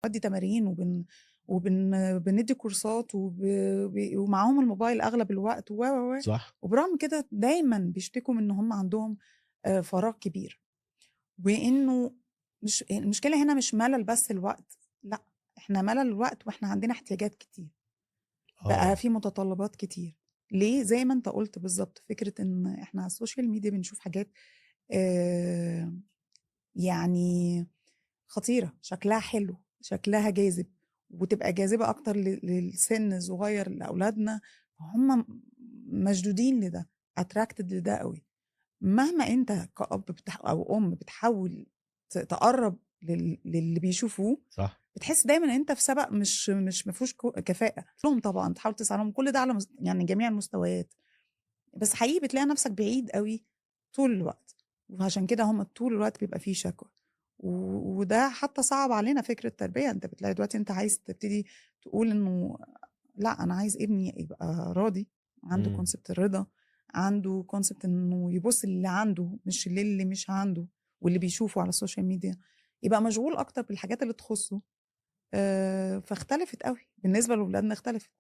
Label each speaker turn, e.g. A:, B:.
A: بندي تمارين بندي كورسات ومعاهم الموبايل اغلب الوقت
B: صح.
A: وبرغم كده دايما بيشتكوا من ان هم عندهم فراغ كبير، وانه مش المشكله هنا مش ملل بس الوقت، لا، احنا ملل الوقت واحنا عندنا احتياجات كتير، بقى
B: آه.
A: في متطلبات كتير. ليه؟ زي ما انت قلت بالظبط، فكره ان احنا على السوشيال ميديا بنشوف حاجات آه يعني خطيرة، شكلها حلو، شكلها جاذب، وتبقى جاذبة أكتر للسن صغير لأولادنا، هم مشدودين لده، attracted لده قوي. مهما أنت كأب أو أم بتحاول تقرب للي بيشوفوه،
B: صح.
A: بتحس دايما ان انت في سبق مش ما فيهوش كفاءه لهم، طبعا تحاول تسعى لهم كل ده على يعني جميع المستويات، بس حقيقي بتلاقي نفسك بعيد قوي طول الوقت، وعشان كده هم طول الوقت بيبقى فيه شكوى. وده حتى صعب علينا فكرة التربية. انت بتلاقي دلوقتي انت عايز تبتدي تقول انه لا، انا عايز ابني يبقى راضي، عنده
B: إمم.
A: كونسبت الرضا، عنده كونسبت انه يبص اللي عنده مش اللي مش عنده، واللي بيشوفه على السوشيال ميديا، يبقى مشغول اكتر بالحاجات اللي تخصه. فاختلفت قوي بالنسبة لأولادنا، اختلفت.